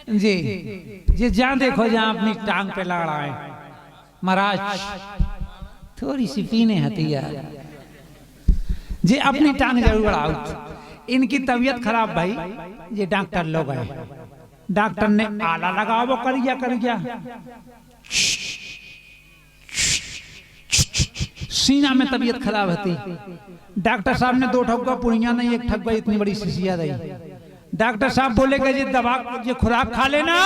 जी जी, जहाँ देखो जहाँ अपनी टांग पे लड़ाए महाराज, थोड़ी सी पीने हती यार जी, अपनी टांग जरूर लड़ाओ। इनकी तबीयत खराब भाई, ये डॉक्टर लोग है, डॉक्टर ने आला लगाओ, वो कर गया सीना में तबीयत खराब होती। डॉक्टर साहब ने 2 ठग्गा पुड़िया नहीं, 1 ठग्गा इतनी बड़ी शीशिया दी। डॉक्टर साहब बोले कि ये दवा, ये खुराक खा लेना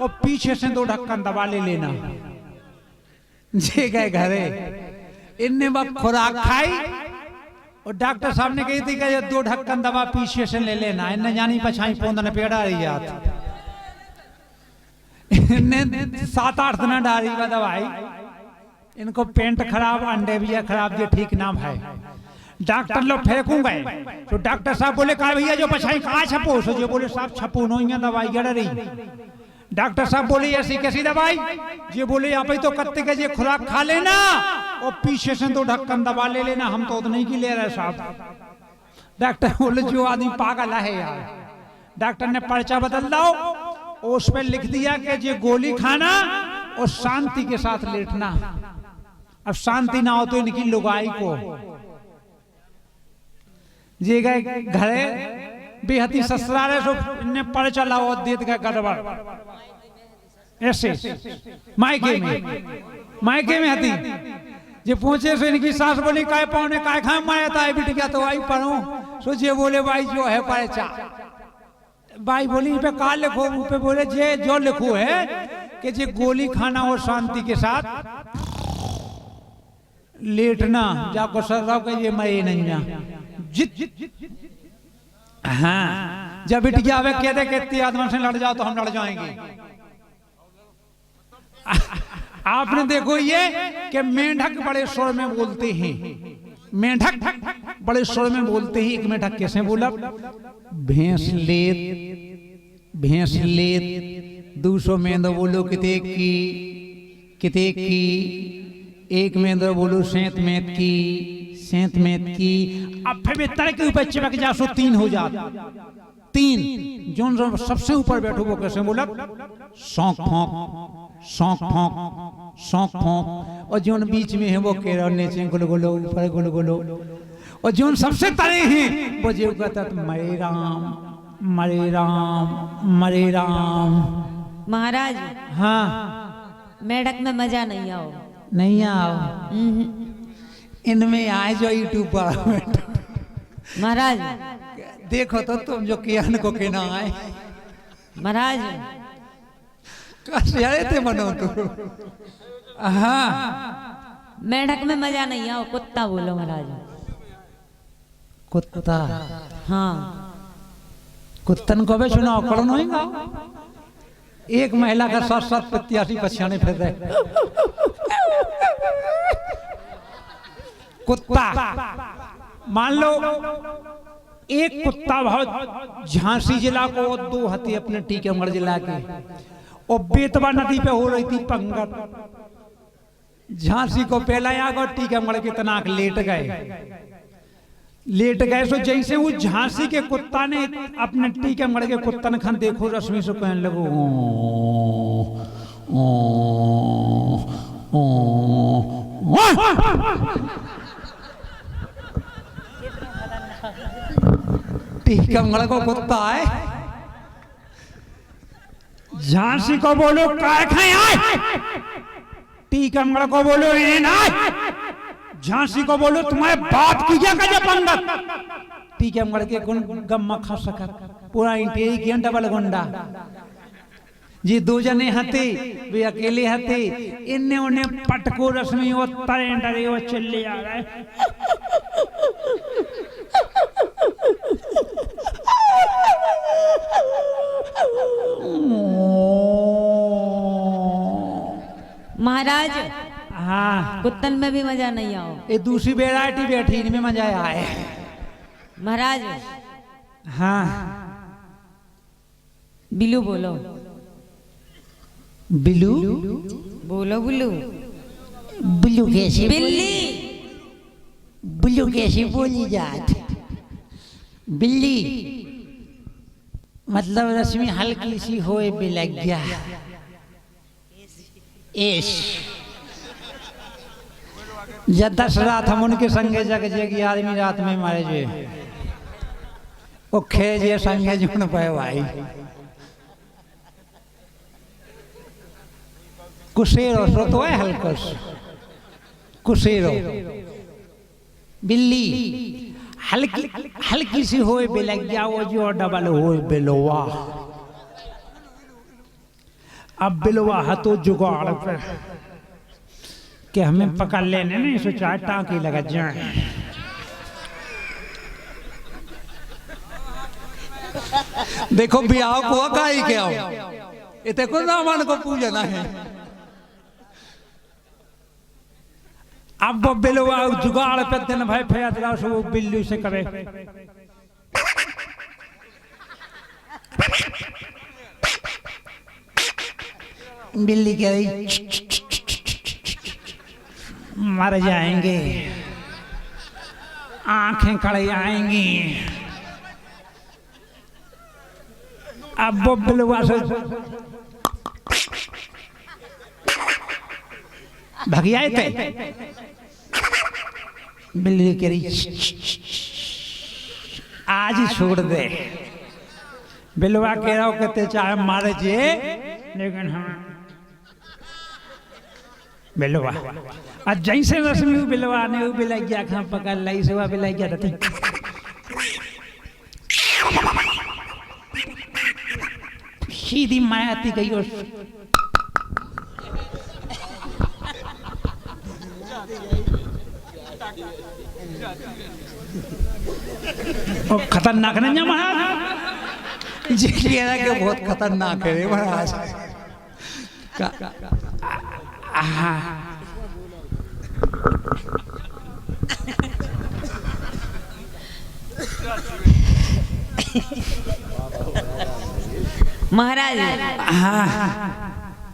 और पीछे से 2 ढक्कन दवा ले लेना। जे गए घरे, इनने वक्त खुराक खाई और डॉक्टर साहब ने कही थी कि ये 2 ढक्कन दवा पीछे से ले लेना। इनने जानी पछाई पोंदने पेड़ा रही जात, इनने 7-8 दिन डाली का दवाई। इनको पेंट खराब, अंडे भी खराब, ये ठीक नाम है। डॉक्टर लोग फेंकूंगे तो डॉक्टर साहब बोले कहा भैया जो पछाई कहाँ छपो, सो जो बोले साहब छपो नो दवाई गड़ रही। डॉक्टर साहब बोले ऐसी कैसी दवाई, ये बोले यहाँ पे तो कत्ते के ये खुराक खा लेना और पीछे से 2 ढक्कन दवा ले लेना, हम तो नहीं की ले रहे साहब। डॉक्टर बोले जो आदमी पागल है यार। डॉक्टर ने पर्चा बदल दो और उस पर लिख दिया कि ये गोली खाना और शांति के साथ लेटना। अब शांति ना हो तो इनकी लुगाई को जे गए घरे बेहती ससुराल सो इन्हें पर्चा लाओ देत गए गड़बड़ ऐसे मायके में हती। जे पहुंचे सो इनकी सास बोली काय पाउने काय खाए माया था बिट गया तो आई पढ़ो सो जे बोले भाई जो है पर्चा, भाई बोली पे का लिखो, पे बोले जे जो लिखो है कि जे गोली खाना और शांति के साथ लेटना। जाको सर रहो कि ये मैं नहीं जित हाँ, जब बिट गया वे कह दे कि आदमी से लड़ जाओ तो हम लड़ जाएंगे। आपने देखो ये कि मेंढक बड़े स्वर में बोलते हैं, मेंढक बड़े स्वर में बोलते हैं। एक मेंढक कैसे बोला, भैंस लेत 200 मेंढक बोलो किते की, एक मेंढक बोलो सेंत मेंत की। अब फिर तरह के ऊपर चिपक जा सो 3 हो जात। 3 जो सबसे ऊपर बैठो वो कैसे बोला, सौंक फौंक। और जोन बीच में है वो केरा नीचे गुलगुलो, ऊपर गुलगुलो। और जोन सबसे तले हैं वो जो कहता मरे राम। महाराज हाँ, मेढक में मजा नहीं आओ। इनमें आए जो यूट्यूब पर महाराज देखो तो तुम जो कियान को कहना आए महाराज कैसे थे बनो तो। हाँ, मेढक में मजा नहीं आओ, कुत्ता बोलो महाराज। कुत्ता, हाँ कुत्तन को भी सुनाओ, करो नहीं गाओ। एक महिला का 7-7 प्रत्याशी पछाने फिर रहे। कुत्ता, मान लो एक कुत्ता बहुत झांसी जिला को 2 हती अपने टीकमगढ़ जिला के, और बेतवा नदी पे हो रही थी पंगत। झांसी को पहला यहाँ को टीकमगढ़ के तनाक लेट गए। सो जैसे वो झांसी के कुत्ता ने अपने टीकमगढ़ के कुत्तन खान देखो रश्मि से कहने लगो टीकमगढ़ को कुत्ता है, झांसी को बोलो काय खाए आए, टीकमगढ़ को बोलो झांसी को बोलो तुम्हारे बाप की क्या कजे पंगत। टीकमगढ़ के गम्मा खा सका पूरा इंटेरी किया डबल गुंडा जी। 2 जने हते वे अकेले हते, इन्ने उन्हें पटको रश्मि वो तरे डरे वो चिल्ले आ रहे। महाराज हाँ, कुत्तन में भी मजा नहीं आओ। ये दूसरी वैरायटी बैठी, इनमें मजा आए महाराज। हाँ, बिल्लू बोलो। बिल्लू बोलो बिल्लू। बिल्लू कैसे बिल्ली बोली जात? बिल्ली मतलब रश्मि हल्की सी होए बिलग्या एश जब 10 रात हम उनके संगे जग जेगी आदमी रात में मारे जे ओ खेजे संगे जुन पाए भाई कुसेरो तो है हल्कस कुसेरो बिल्ली हल्की हल्की सी होए बिलग्या वो जो डबल होए बिलवा अब बिलवा है तो जुगाड़ पे कि हमें पकड़ लेने नहीं सोचा टाँकी लगा जाए देखो ब्याह को काई क्या हो इतने को रावण को पूजना है अब वो बिलवा जुगाड़ पे दिन भाई फैसला सो बिल्ली से करे बिल्ली कह रही मर जाएंगे आंखें कड़े आएंगी अब वो बिलवा से भगियाए थे बिल्ली कह रही आज ही छोड़ दे बिलवा कह रहा हो कहते चाहे मारे जे लेकिन हम बिलवा आज जैसे रश्मि बिलवा ने वो बिलाई गया खां पकड़ लाई से वह बिलाई गया रहती सीधी मायाती गई और खतरनाक नहीं महाराज जी कह रहा कि बहुत खतरनाक है महाराज महाराज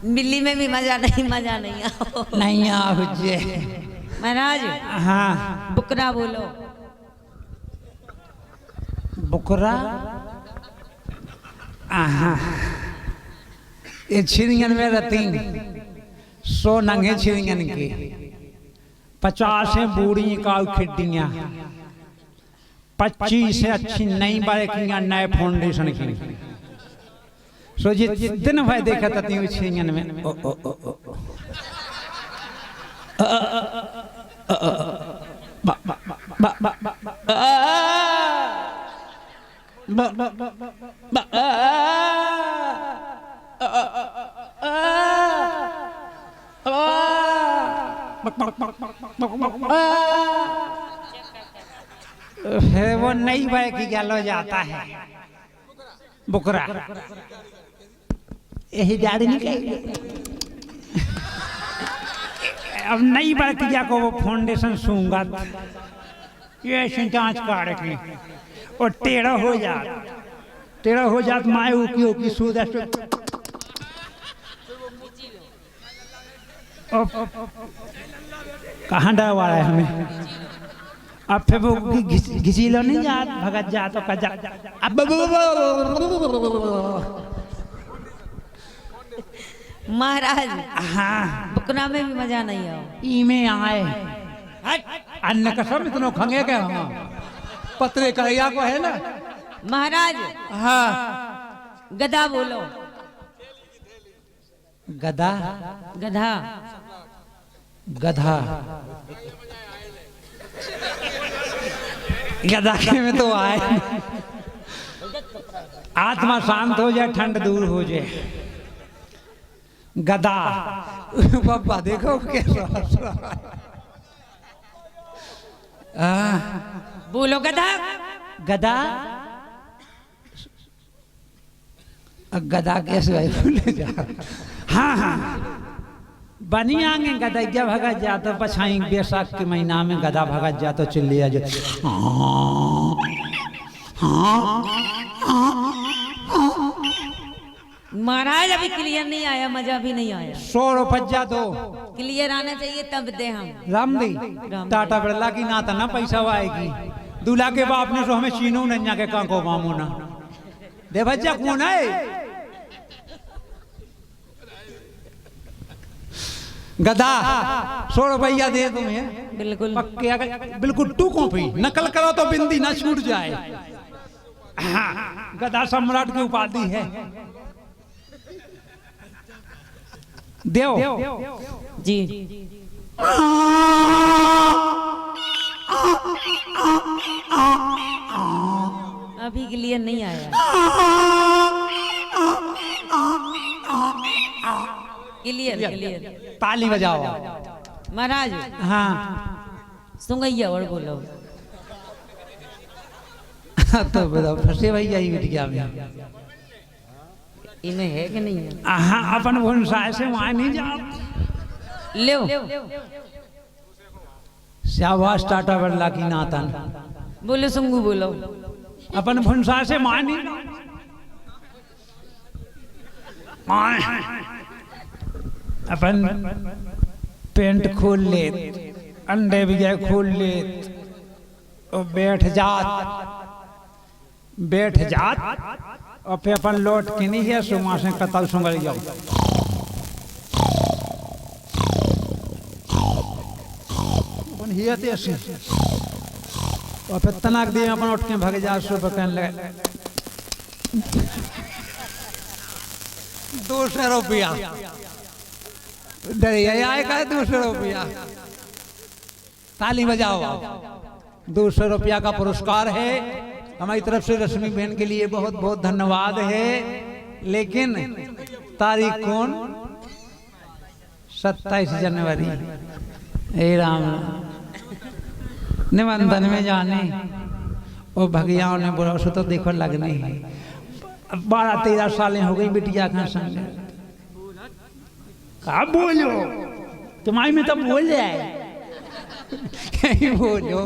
बिल्ली में भी मजा नहीं आओ नहीं आओ जे महाराज हाँ बुकरा बोलो बुकरा ये छिरियन में रहती 100 नंगे छिरियन की 50 बूढ़ी का खिड्डियाँ 25 से अच्छी नई बाइकियाँ नए फाउंडेशन की सो जितने भाई देखा था तीन छिरियन में वो नई बाइक की गलो जाता है बुकरा यही गाड़ी निकल अब नई बाइक की को वो फाउंडेशन सूंगा ये जांच काट की और टेढ़ा हो जात माए उकी सूद कहाँ डरवा रहा है हमें अब फिर वो घिसीलो नहीं जात भगत जा तो कजा अब महाराज हाँ बुकरा में भी मजा नहीं आओ ई में आए अन्य कसम इतना खंगे क्या हम पतरे करिया को है ना महाराज हाँ गधा बोलो गधा गधा गधा गधा के में तो आए आत्मा शांत हो जाए ठंड दूर हो जाए गधा बाबा देखो कैसा बोलो गधा गधा गधा कैसे भाई भूले जा हाँ बनी आगे गधा भगत जा तो पछाई बैसाख के महीना में गधा भगत जा तो चिल्लिया जो महाराज अभी क्लियर नहीं आया मजा भी नहीं आया 100 रुपया दो क्लियर आना चाहिए तब दे हम राम दी टाटा बिरला की ना ना पैसा आएगी दूल्हा के बाप ने तो हमें चीनू नैया के कांको मामू ना दे भज्जा कौन है? गधा 100 रुपया दे तुम्हें बिल्कुल पक्के, अगर बिल्कुल टू कॉपी नकल करो तो बिंदी ना छूट जाए। हाँ, गधा सम्राट की उपाधि है। देव जी। अभी के लिए नहीं आया। Clear clear. ताली बजाओ महाराज। हाँ सुंगैया और बोलो। तो बताओ फंसे भैया ये बिटिया में इन्हें है कि नहीं है? हाँ अपन भुनसाए से वहां नहीं जाओ। ले शाबाश टाटा बिरला की नातन। बोलो सुंगू बोलो। अपन भुनसाए से वहां नहीं अपन पेंट खोल ले, अंडे भी गए खोल ले, और बैठ जात और फिर अपन लौट के नहीं है सुमा से कतल सुंगल जाओ। अपन हियत ऐसी और फिर तनाक दिए अपन उठ के भाग जा। 100 कहने लगे 200 रुपया डरिया आएगा 200 रुपया। ताली बजाओ। 200 रुपया का पुरस्कार है हमारी तरफ से। रश्मि बहन के लिए बहुत बहुत धन्यवाद है। लेकिन तारीख कौन? 27 जनवरी। हे राम निबंधन में जाने और भगियाओं ने बुरा सो तो देखो लगने 12-13 सालें हो गई बिटिया का संग। का बोलो तुम्हारी में तो बोल जाए कहीं बोलो